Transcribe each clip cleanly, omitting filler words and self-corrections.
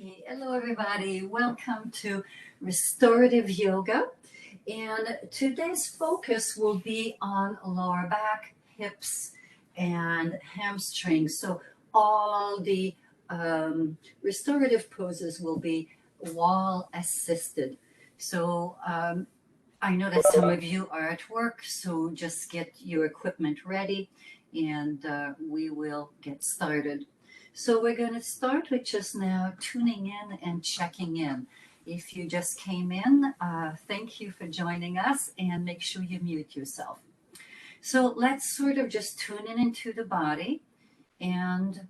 Okay, hello everybody. Welcome to Restorative Yoga. And today's focus will be on lower back, hips, and hamstrings. So all the restorative poses will be wall assisted. So I know that some of you are at work, so just get your equipment ready and we will get started. So we're going to start with just now tuning in and checking in. If you just came in, thank you for joining us, and make sure you mute yourself. So let's sort of just tune in into the body and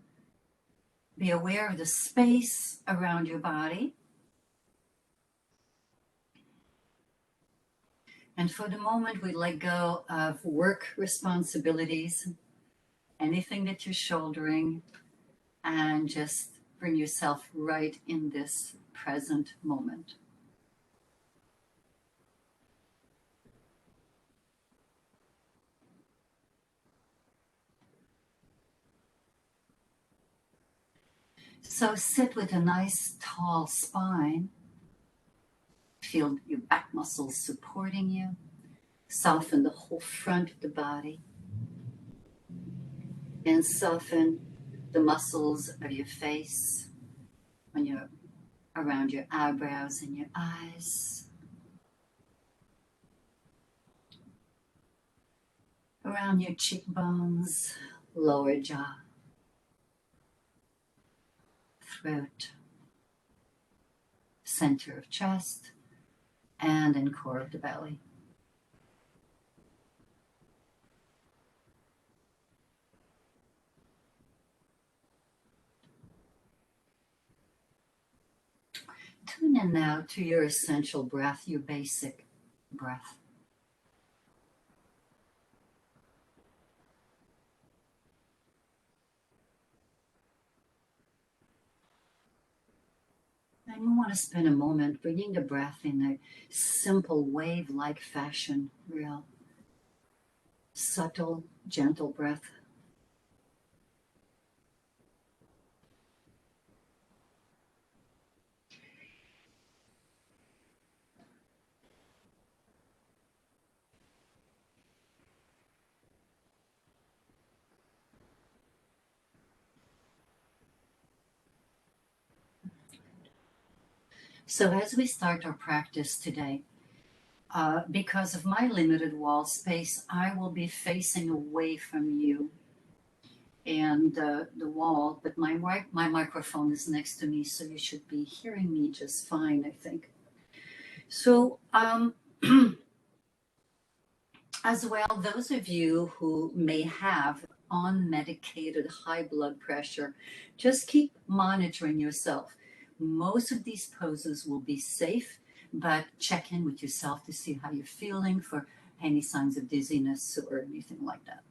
be aware of the space around your body. And for the moment, we let go of work responsibilities, anything that you're shouldering, and just bring yourself right in this present moment. So sit with a nice tall spine. Feel your back muscles supporting you. Soften the whole front of the body. And soften the muscles of your face around your eyebrows and your eyes. Around your cheekbones, lower jaw, throat, center of chest, and in core of the belly. Tune in now to your essential breath, your basic breath. And you want to spend a moment bringing the breath in a simple wave-like fashion, real subtle, gentle breath. So as we start our practice today, because of my limited wall space, I will be facing away from you and the wall, but my microphone is next to me, so you should be hearing me just fine, I think. So as well, those of you who may have unmedicated high blood pressure, just keep monitoring yourself. Most of these poses will be safe, but check in with yourself to see how you're feeling for any signs of dizziness or anything like that.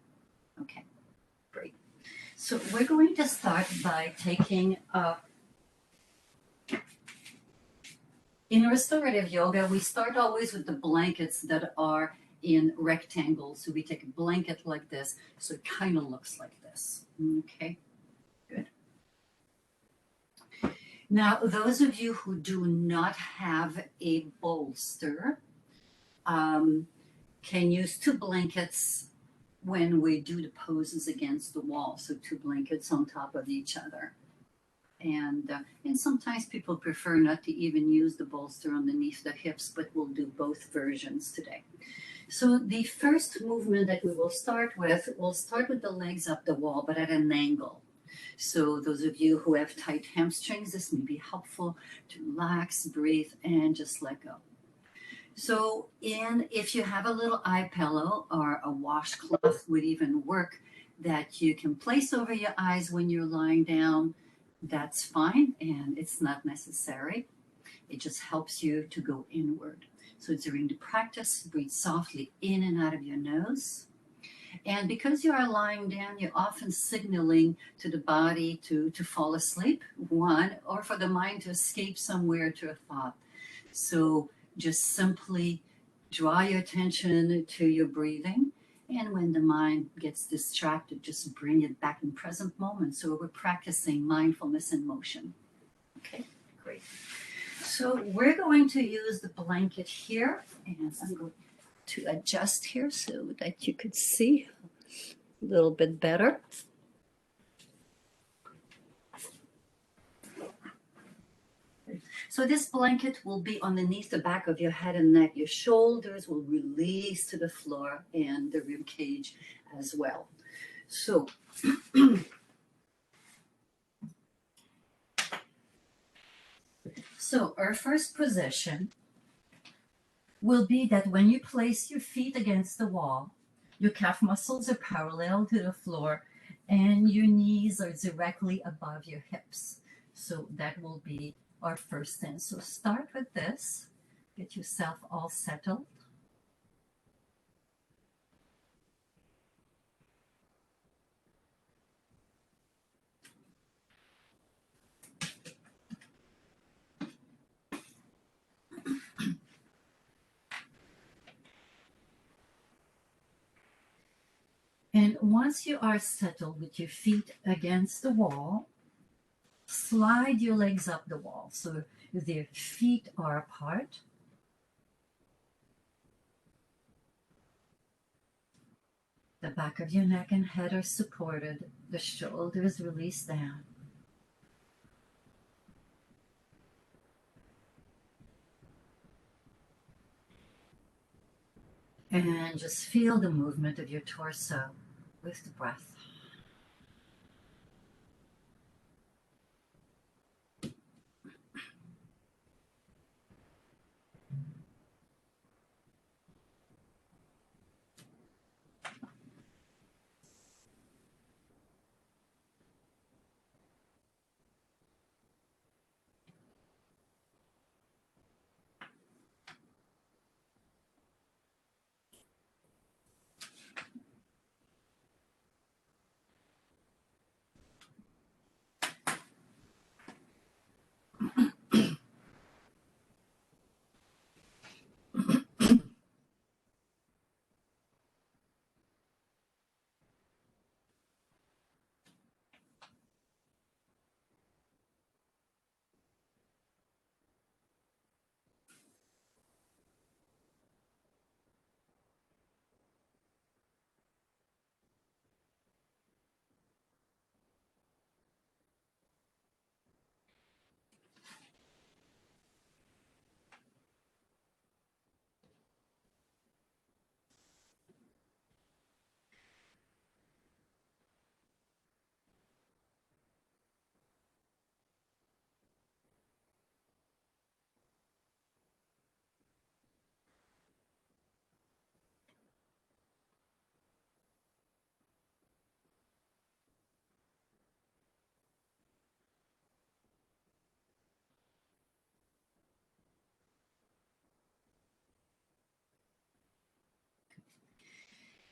Okay, great. So we're going to start by taking in restorative yoga, we start always with the blankets that are in rectangles. So we take a blanket like this, so it kind of looks like this. Okay, good. Now, those of you who do not have a bolster can use two blankets when we do the poses against the wall. So two blankets on top of each other. And sometimes people prefer not to even use the bolster underneath the hips, but we'll do both versions today. So the first movement that we will start with, we'll start with the legs up the wall, but at an angle. So those of you who have tight hamstrings, this may be helpful to relax, breathe, and just let go. So if you have a little eye pillow or a washcloth would even work that you can place over your eyes when you're lying down, that's fine, and it's not necessary. It just helps you to go inward. So during the practice, breathe softly in and out of your nose. And because you are lying down, you're often signaling to the body to fall asleep, one, or for the mind to escape somewhere to a thought. So just simply draw your attention to your breathing. And when the mind gets distracted, just bring it back in present moment. So we're practicing mindfulness in motion. Okay, Great. So we're going to use the blanket here, and I'm going to adjust here so that you could see a little bit better. So this blanket will be underneath the back of your head and neck. Your shoulders will release to the floor and the rib cage as well. So our first position will be that when you place your feet against the wall, your calf muscles are parallel to the floor and your knees are directly above your hips. So that will be our first thing. So start with this. Get yourself all settled. And once you are settled with your feet against the wall, slide your legs up the wall so their feet are apart. The back of your neck and head are supported. The shoulders release down. And just feel the movement of your torso with the breath.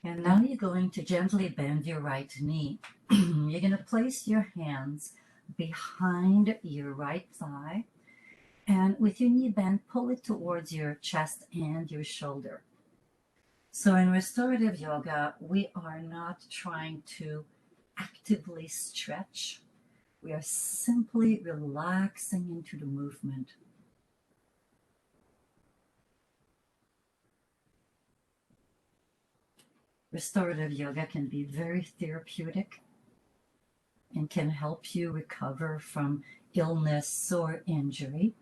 And now you're going to gently bend your right knee. You're going to place your hands behind your right thigh. And with your knee bent, pull it towards your chest and your shoulder. So in restorative yoga, we are not trying to actively stretch. We are simply relaxing into the movement. Restorative yoga can be very therapeutic and can help you recover from illness or injury.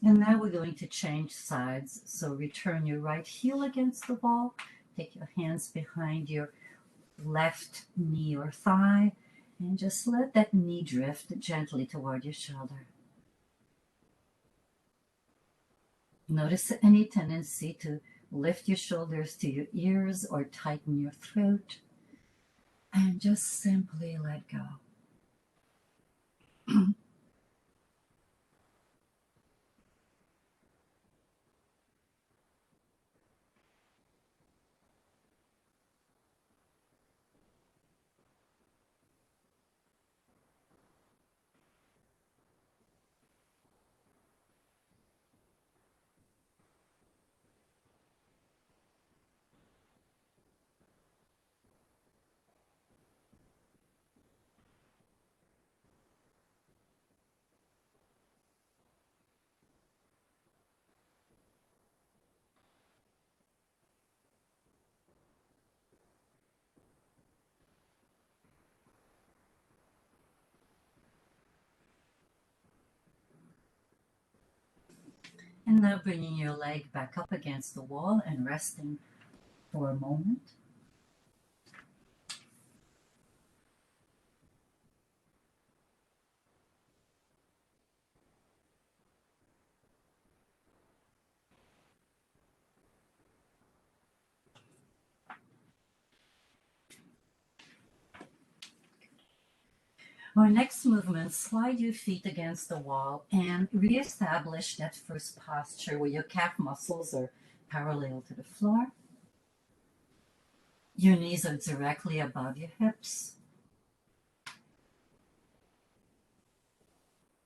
And now we're going to change sides. So return your right heel against the wall. Take your hands behind your left knee or thigh. And just let that knee drift gently toward your shoulder. Notice any tendency to lift your shoulders to your ears or tighten your throat. And just simply let go. And now bringing your leg back up against the wall and resting for a moment. Our next movement, slide your feet against the wall and reestablish that first posture where your calf muscles are parallel to the floor. Your knees are directly above your hips.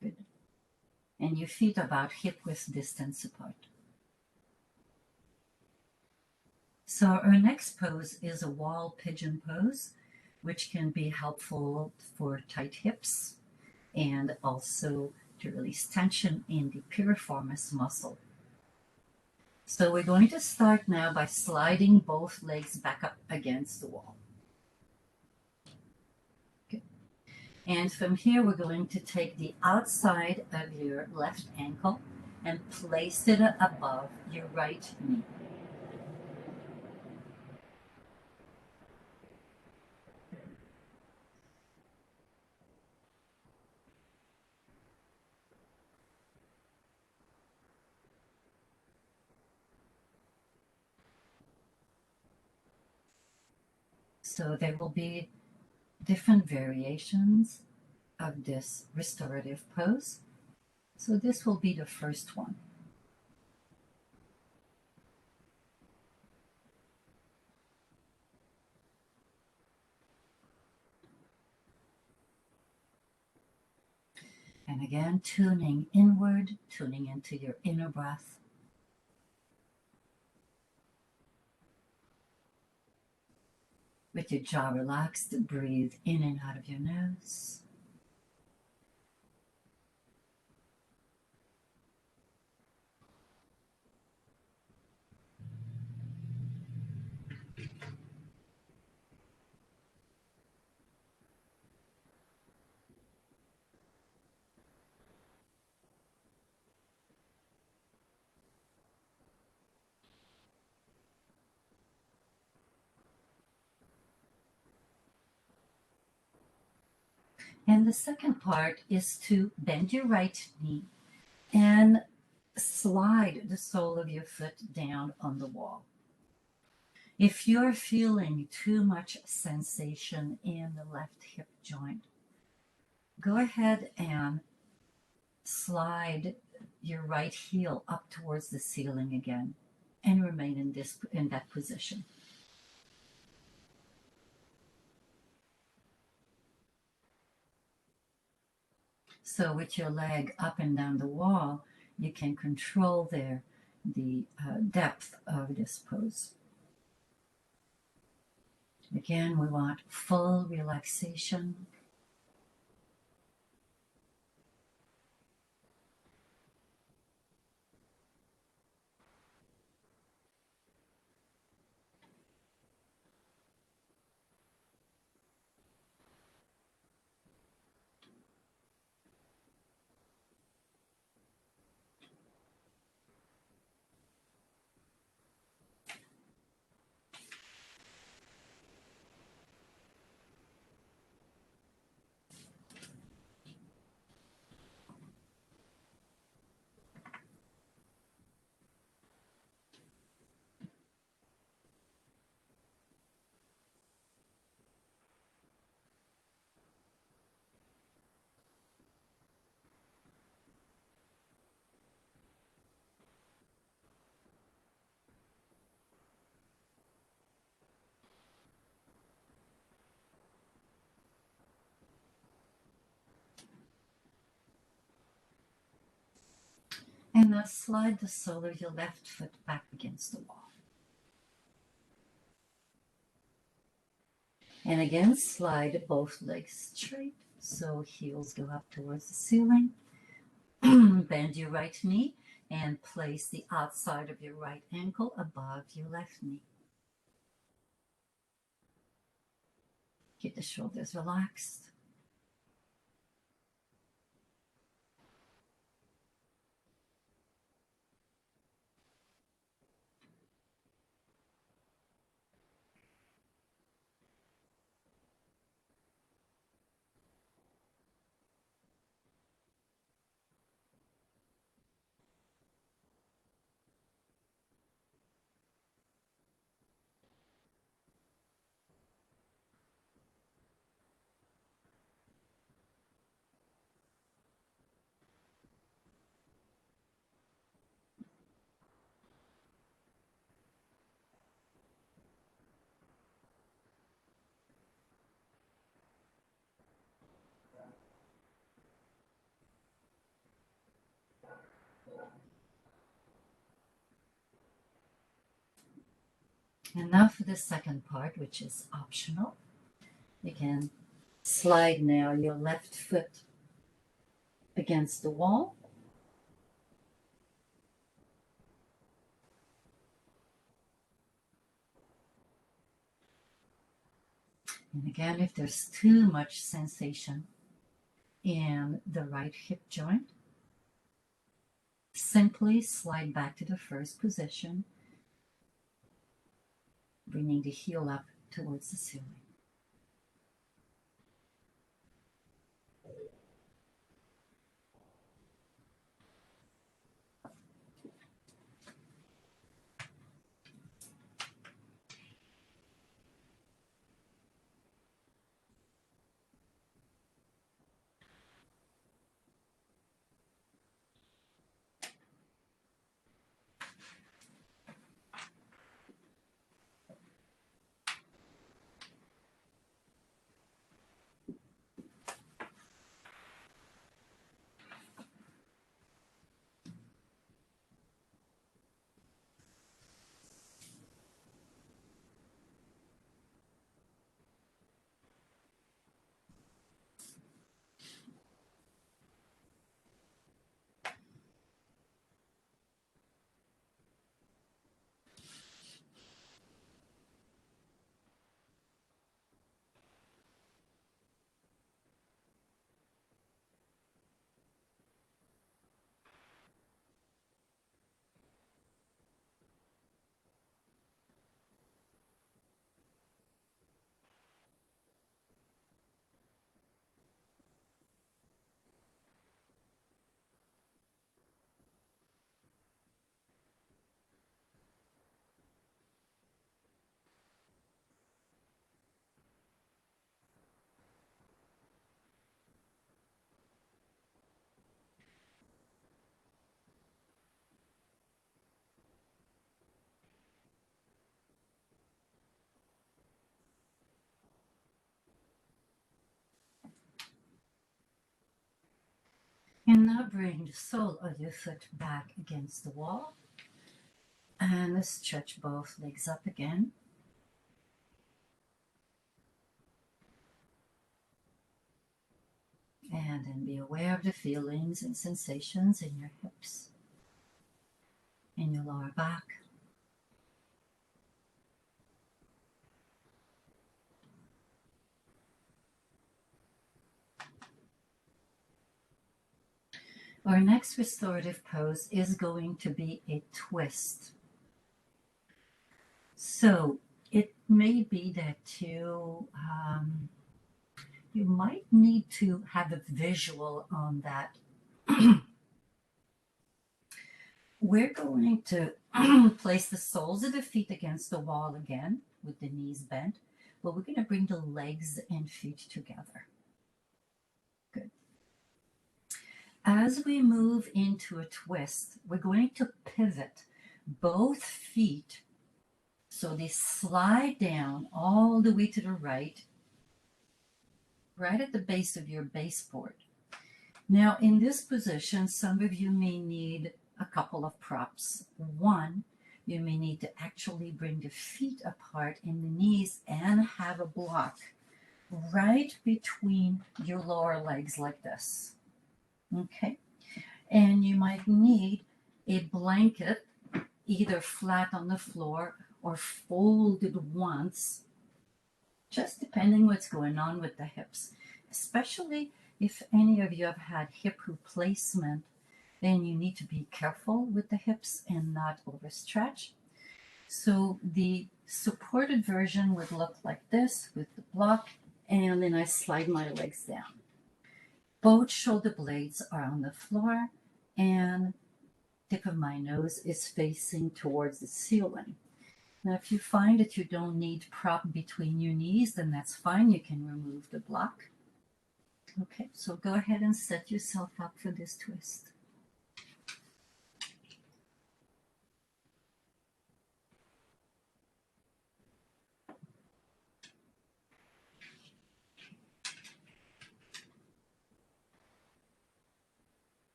Good. And your feet about hip width distance apart. So our next pose is a wall pigeon pose, which can be helpful for tight hips and also to release tension in the piriformis muscle. So we're going to start now by sliding both legs back up against the wall. Okay. And from here, we're going to take the outside of your left ankle and place it above your right knee. So there will be different variations of this restorative pose. So this will be the first one. And again, tuning inward, tuning into your inner breath. With your jaw relaxed, breathe in and out of your nose. And the second part is to bend your right knee and slide the sole of your foot down on the wall. If you're feeling too much sensation in the left hip joint, go ahead and slide your right heel up towards the ceiling again and remain in that position. So with your leg up and down the wall, you can control the depth of this pose. Again, we want full relaxation. And now slide the sole of your left foot back against the wall. And again, slide both legs straight, so heels go up towards the ceiling. Bend your right knee and place the outside of your right ankle above your left knee. Keep the shoulders relaxed. And now for the second part, which is optional. You can slide now your left foot against the wall. And again, if there's too much sensation in the right hip joint, simply slide back to the first position, bringing the heel up towards the ceiling. And now bring the sole of your foot back against the wall. And stretch both legs up again. And then be aware of the feelings and sensations in your hips, in your lower back. Our next restorative pose is going to be a twist. So it may be that you might need to have a visual on that. We're going to place the soles of the feet against the wall again with the knees bent, but we're going to bring the legs and feet together. Good. As we move into a twist, we're going to pivot both feet so they slide down all the way to the right at the base of your baseboard. Now, in this position, some of you may need a couple of props. One, you may need to actually bring the feet apart in the knees and have a block right between your lower legs like this. Okay? And you might need a blanket either flat on the floor or folded once, just depending what's going on with the hips. Especially if any of you have had hip replacement, then you need to be careful with the hips and not overstretch. So the supported version would look like this with the block, and then I slide my legs down. Both shoulder blades are on the floor, and tip of my nose is facing towards the ceiling. Now, if you find that you don't need prop between your knees, then that's fine. You can remove the block. Okay, so go ahead and set yourself up for this twist.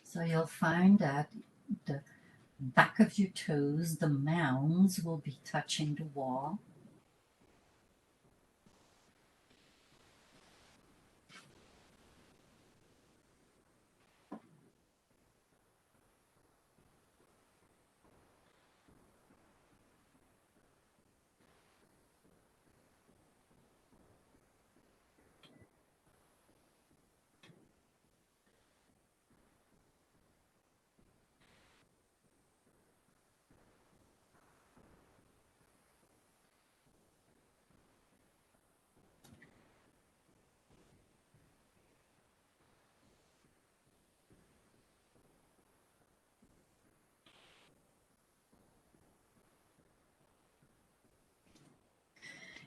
So you'll find that the back of your toes, the mounds, will be touching the wall.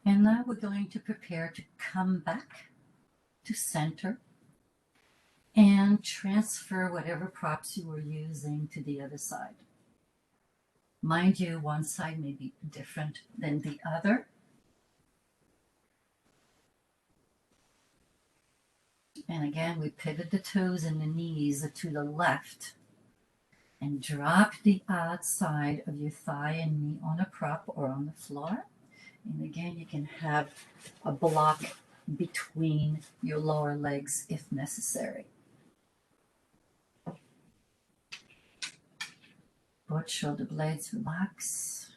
And now we're going to prepare to come back to center and transfer whatever props you were using to the other side. Mind you, one side may be different than the other. And again, we pivot the toes and the knees to the left and drop the outside of your thigh and knee on a prop or on the floor. And again, you can have a block between your lower legs if necessary. Both shoulder blades relax.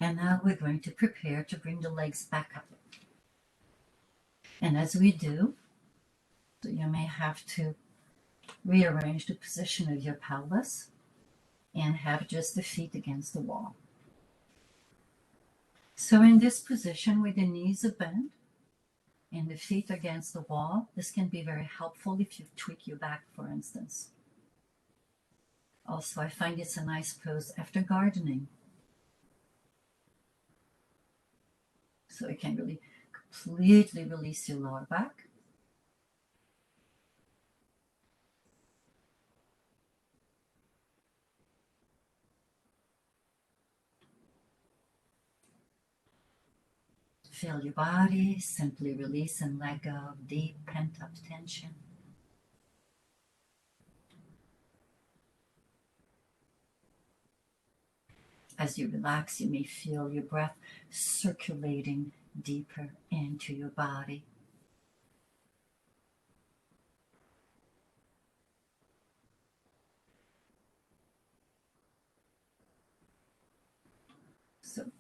And now we're going to prepare to bring the legs back up. And as we do, you may have to rearrange the position of your pelvis and have just the feet against the wall. So in this position with the knees bent and the feet against the wall, this can be very helpful if you tweak your back, for instance. Also, I find it's a nice pose after gardening. So you can really completely release your lower back. Feel your body, simply release and let go of deep pent-up tension. As you relax, you may feel your breath circulating deeper into your body. So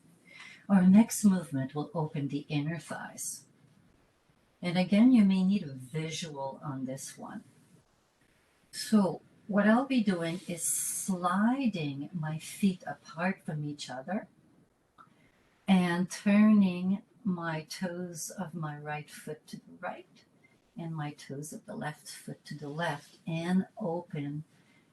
our next movement will open the inner thighs. And again, you may need a visual on this one. So what I'll be doing is sliding my feet apart from each other and turning my toes of my right foot to the right and my toes of the left foot to the left, and open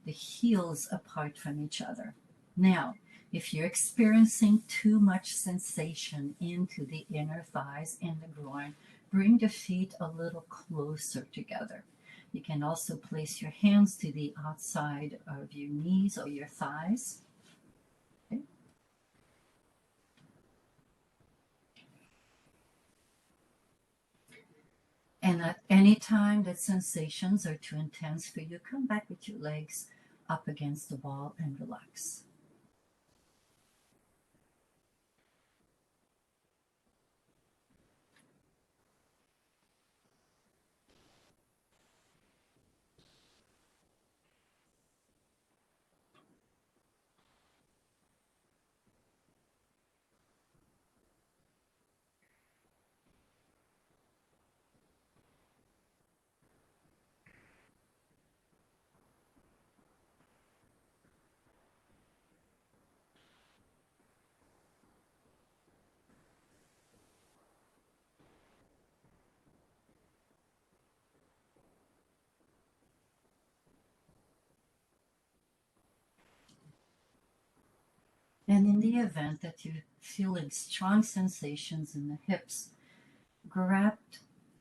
the heels apart from each other. Now, if you're experiencing too much sensation into the inner thighs and the groin, bring the feet a little closer together. You can also place your hands to the outside of your knees or your thighs. Okay. And at any time that sensations are too intense for you, come back with your legs up against the wall and relax. And in the event that you're feeling strong sensations in the hips, grab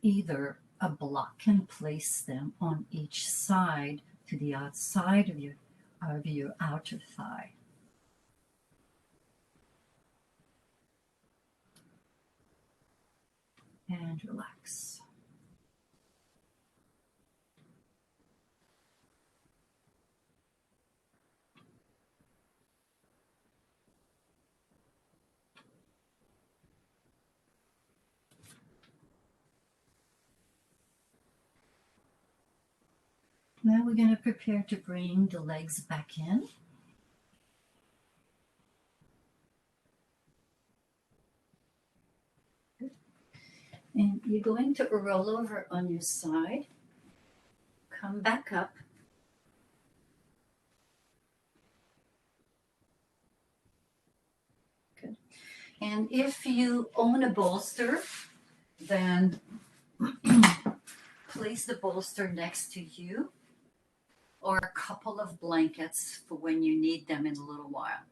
either a block and place them on each side to the outside of your outer thigh. And relax. Now we're going to prepare to bring the legs back in. And you're going to roll over on your side, come back up. Good. And if you own a bolster, then place the bolster next to you, or a couple of blankets for when you need them in a little while.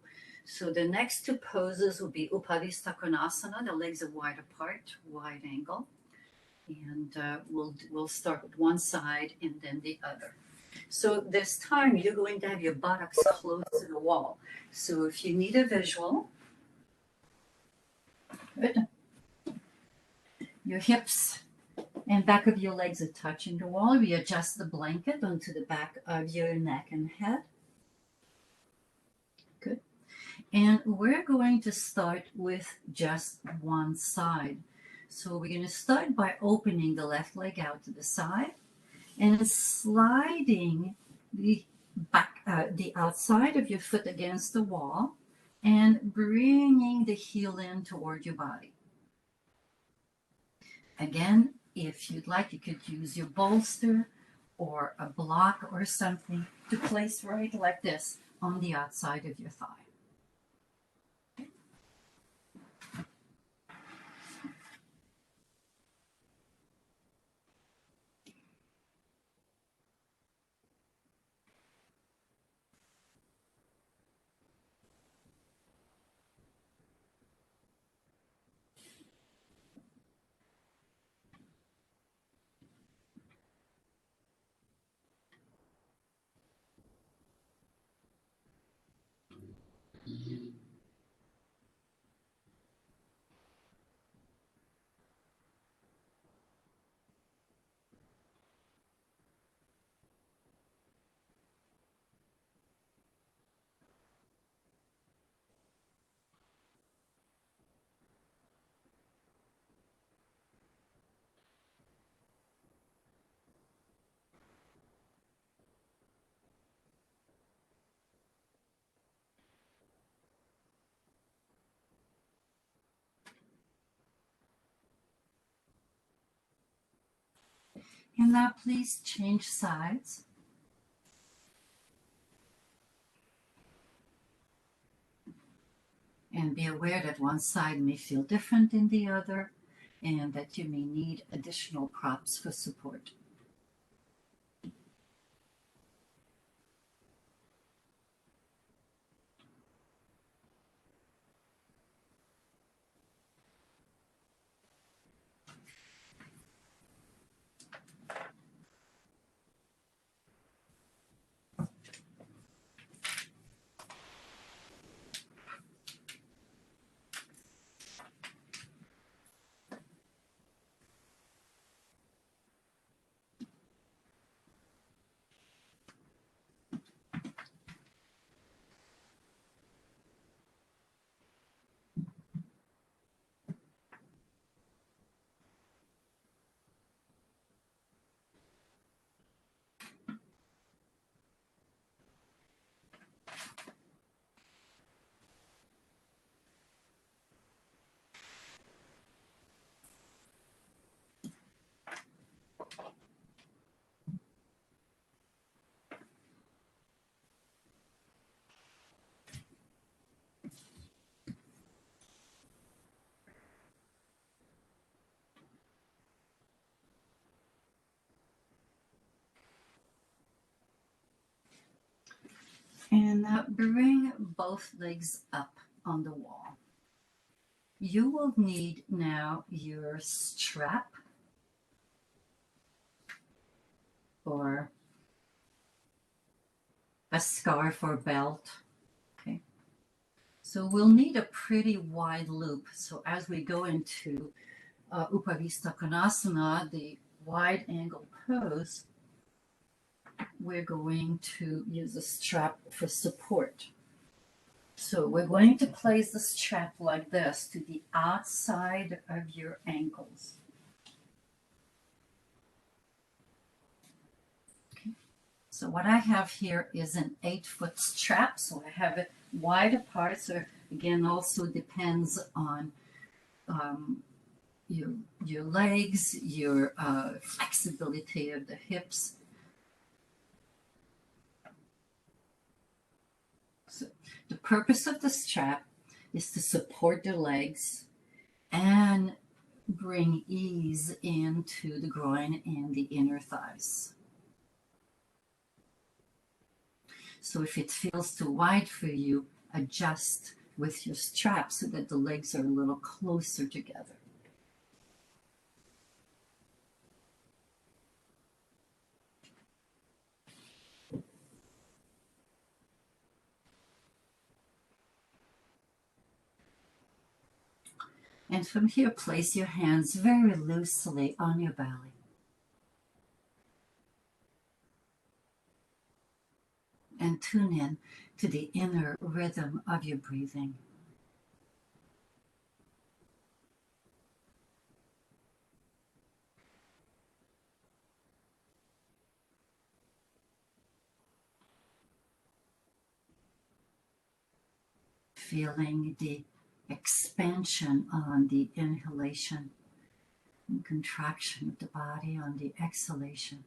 So the next two poses will be Upavista Konasana. The legs are wide apart, wide angle. And we'll start with one side and then the other. So this time you're going to have your buttocks close to the wall. So if you need a visual, good. Your hips and back of your legs are touching the wall. We adjust the blanket onto the back of your neck and head. Good. And we're going to start with just one side. So we're going to start by opening the left leg out to the side and sliding the outside of your foot against the wall and bringing the heel in toward your body. Again, if you'd like, you could use your bolster or a block or something to place right like this on the outside of your thigh. And now please change sides. And be aware that one side may feel different than the other and that you may need additional props for support. And now bring both legs up on the wall. You will need now your strap or a scarf or belt. Okay. So we'll need a pretty wide loop. So as we go into Upavista Konasana, the wide angle pose, we're going to use a strap for support. So we're going to place the strap like this to the outside of your ankles. Okay. So what I have here is an 8-foot strap. So I have it wide apart. So again, also depends on your legs, your flexibility of the hips. So the purpose of the strap is to support the legs and bring ease into the groin and the inner thighs. So if it feels too wide for you, adjust with your strap so that the legs are a little closer together. And from here, place your hands very loosely on your belly. And tune in to the inner rhythm of your breathing. Feeling the expansion on the inhalation and contraction of the body on the exhalation.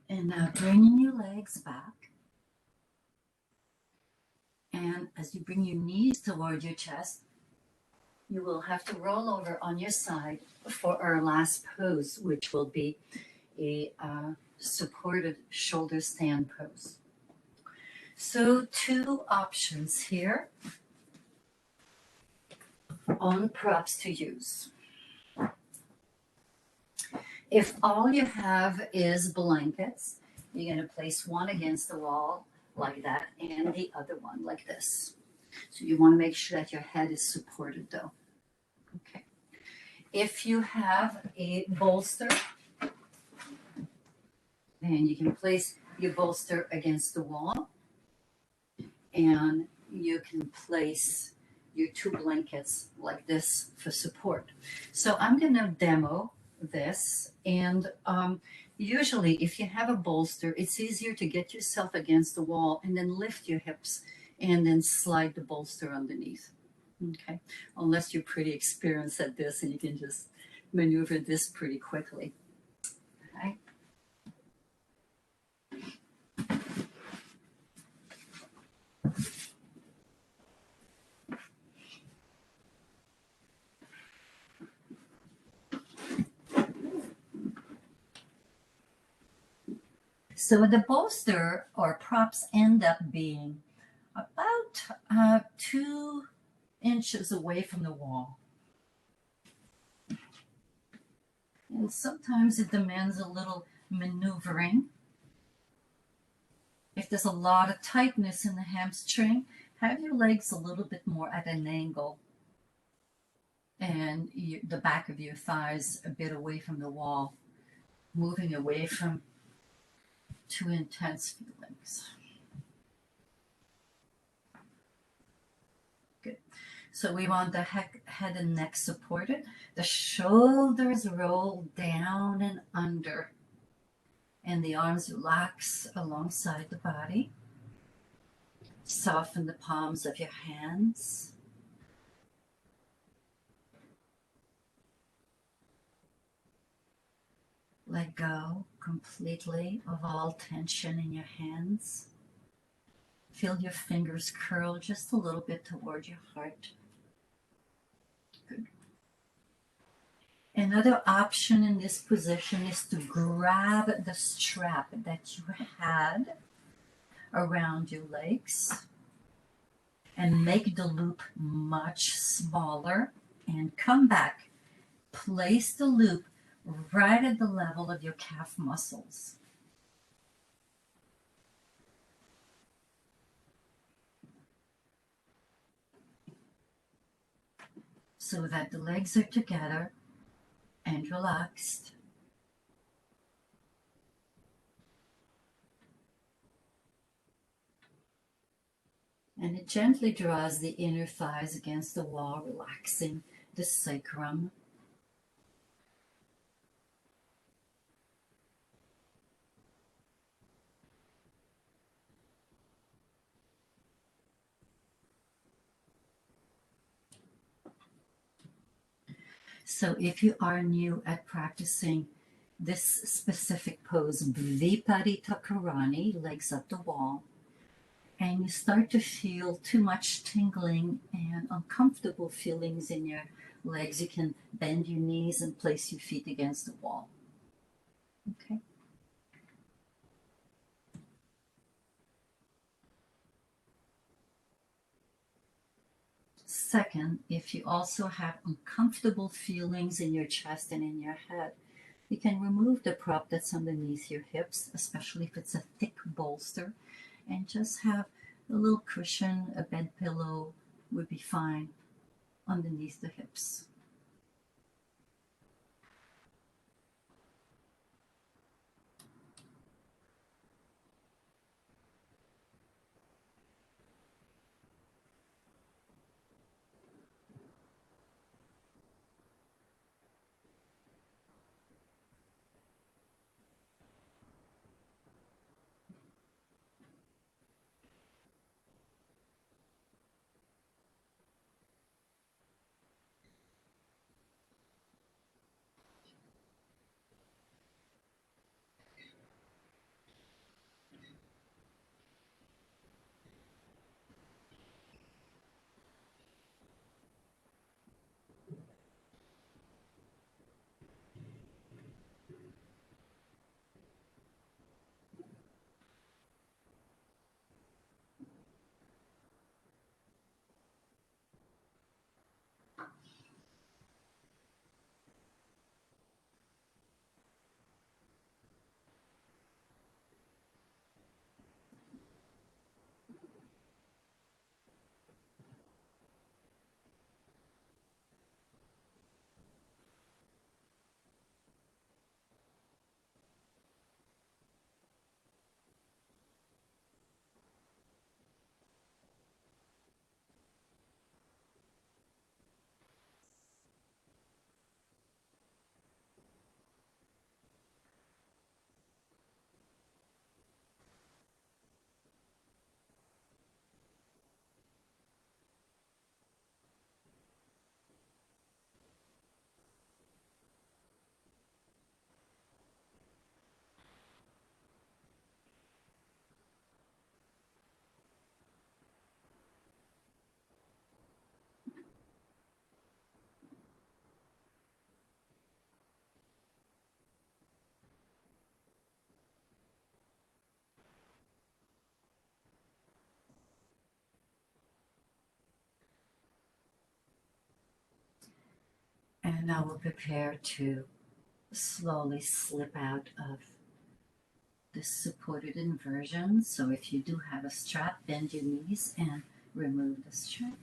And now bringing your legs back. And as you bring your knees toward your chest, you will have to roll over on your side for our last pose, which will be a supported shoulder stand pose. So two options here on props to use. If all you have is blankets, you're going to place one against the wall like that and the other one like this. So you want to make sure that your head is supported though. Okay. If you have a bolster, then you can place your bolster against the wall and you can place your two blankets like this for support. So I'm going to demo this, and usually if you have a bolster, it's easier to get yourself against the wall and then lift your hips and then slide the bolster underneath. Okay, unless you're pretty experienced at this and you can just maneuver this pretty quickly. Okay. So the bolster or props end up being about 2 inches away from the wall. And sometimes it demands a little maneuvering. If there's a lot of tightness in the hamstring, have your legs a little bit more at an angle and the back of your thighs a bit away from the wall, moving away from too intense feelings. Good. So we want the head and neck supported. The shoulders roll down and under. And the arms relax alongside the body. Soften the palms of your hands. Let go completely of all tension in your hands. Feel your fingers curl just a little bit toward your heart. Good. Another option in this position is to grab the strap that you had around your legs and make the loop much smaller and come back. Place the loop right at the level of your calf muscles. So that the legs are together and relaxed. And it gently draws the inner thighs against the wall, relaxing the sacrum. So if you are new at practicing this specific pose, Viparita Karani, legs up the wall, and you start to feel too much tingling and uncomfortable feelings in your legs, you can bend your knees and place your feet against the wall. Okay. Second, if you also have uncomfortable feelings in your chest and in your head, you can remove the prop that's underneath your hips, especially if it's a thick bolster, and just have a little cushion, a bed pillow would be fine underneath the hips. Now we'll prepare to slowly slip out of this supported inversion. So if you do have a strap, bend your knees and remove the strap.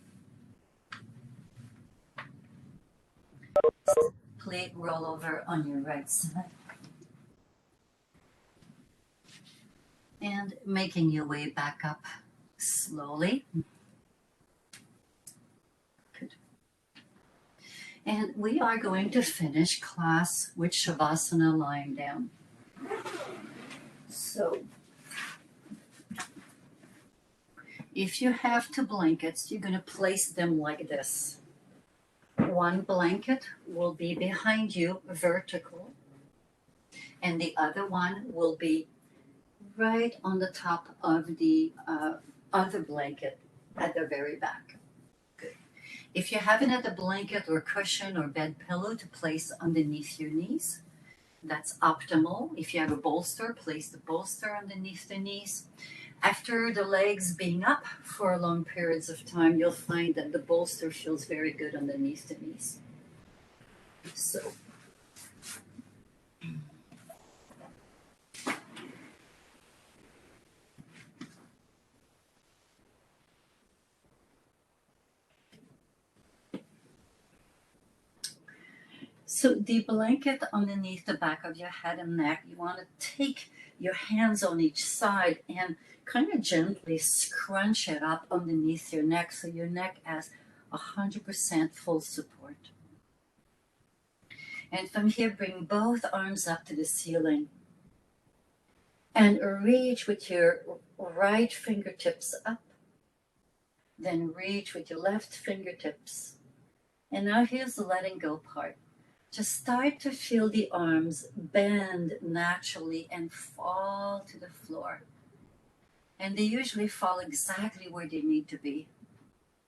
Please roll over on your right side. And making your way back up slowly. Good. And we are going to finish class with Shavasana lying down. So if you have two blankets, you're going to place them like this. One blanket will be behind you, vertical, and the other one will be right on the top of the other blanket at the very back. Good. If you have another blanket or cushion or bed pillow to place underneath your knees, that's optimal. If you have a bolster, place the bolster underneath the knees. After the legs being up for long periods of time, you'll find that the bolster feels very good underneath the knees. So the blanket underneath the back of your head and neck, you want to take your hands on each side and kind of gently scrunch it up underneath your neck so your neck has 100% full support. And from here, bring both arms up to the ceiling and reach with your right fingertips up. Then reach with your left fingertips. And now here's the letting go part. Just start to feel the arms bend naturally and fall to the floor. And they usually fall exactly where they need to be.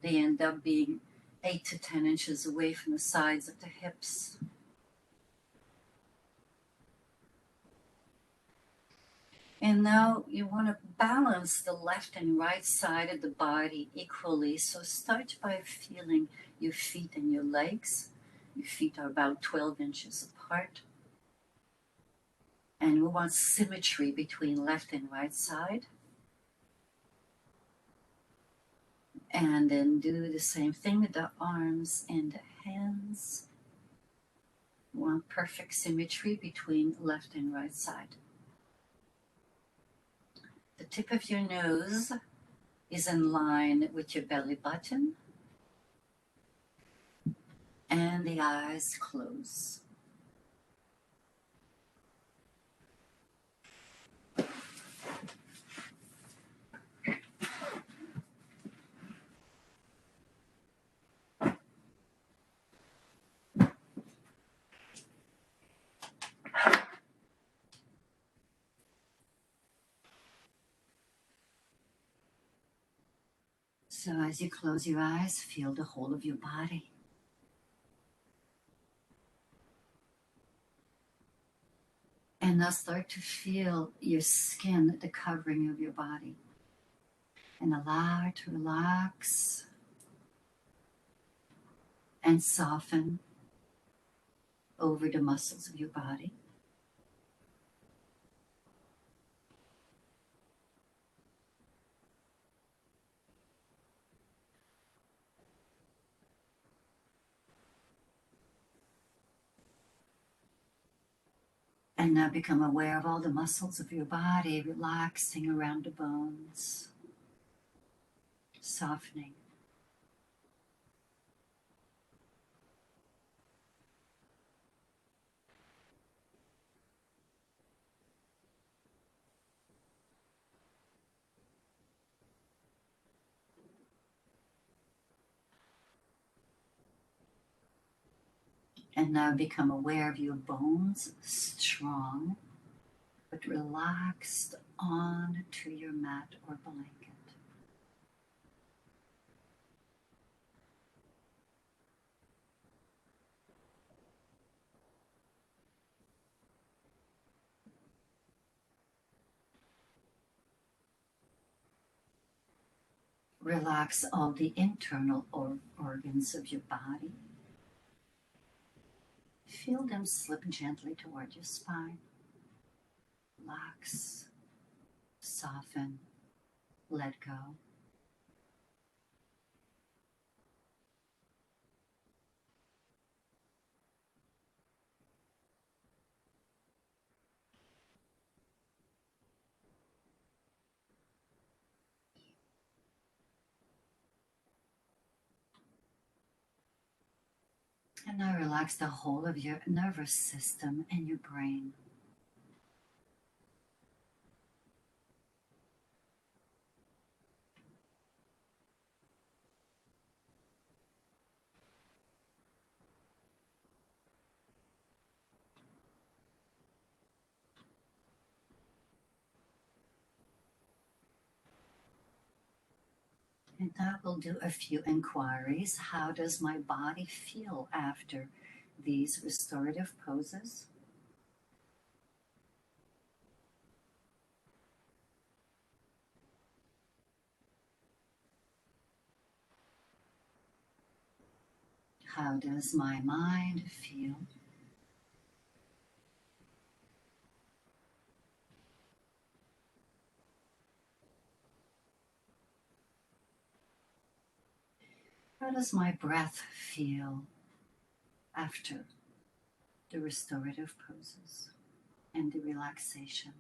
They end up being 8 to 10 inches away from the sides of the hips. And now you want to balance the left and right side of the body equally. So start by feeling your feet and your legs. Your feet are about 12 inches apart. And we want symmetry between left and right side. And then do the same thing with the arms and the hands. We want perfect symmetry between left and right side. The tip of your nose is in line with your belly button. And the eyes close. So as you close your eyes, feel the whole of your body. And now start to feel your skin, the covering of your body. And allow it to relax and soften over the muscles of your body. And now become aware of all the muscles of your body relaxing around the bones, softening. And now become aware of your bones, strong, but relaxed onto your mat or blanket. Relax all the internal organs of your body. Feel them slip gently toward your spine. Relax, soften, let go. And now relax the whole of your nervous system and your brain. And now we'll do a few inquiries. How does my body feel after these restorative poses? How does my mind feel? How does my breath feel after the restorative poses and the relaxation?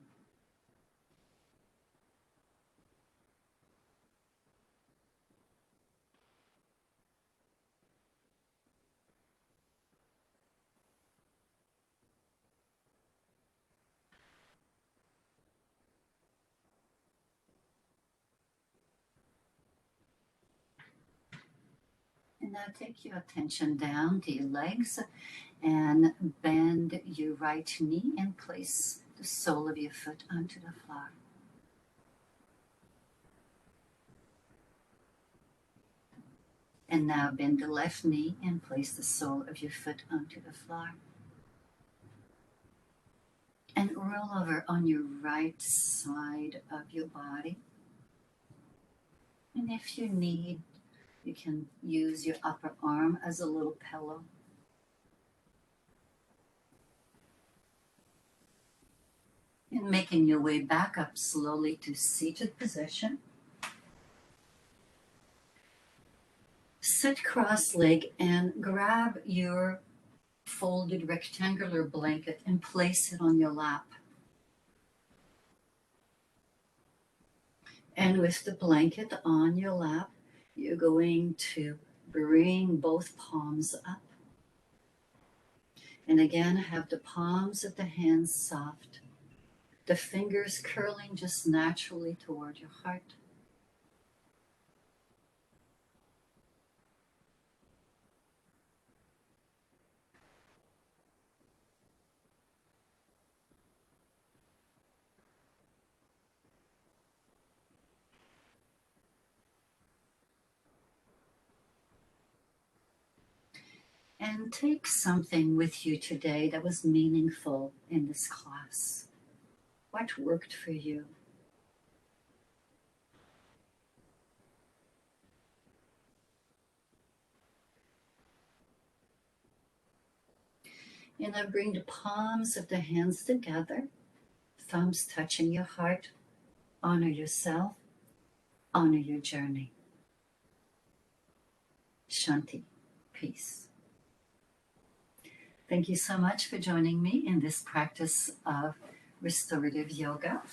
And now take your attention down to your legs and bend your right knee and place the sole of your foot onto the floor. And now bend the left knee and place the sole of your foot onto the floor. And roll over on your right side of your body. And if you need, you can use your upper arm as a little pillow. And making your way back up slowly to seated position. Sit cross-legged and grab your folded rectangular blanket and place it on your lap. And with the blanket on your lap, you're going to bring both palms up. And again, have the palms of the hands soft, the fingers curling just naturally toward your heart. And take something with you today that was meaningful in this class. What worked for you? And now bring the palms of the hands together, thumbs touching your heart. Honor yourself, honor your journey. Shanti, peace. Thank you so much for joining me in this practice of restorative yoga.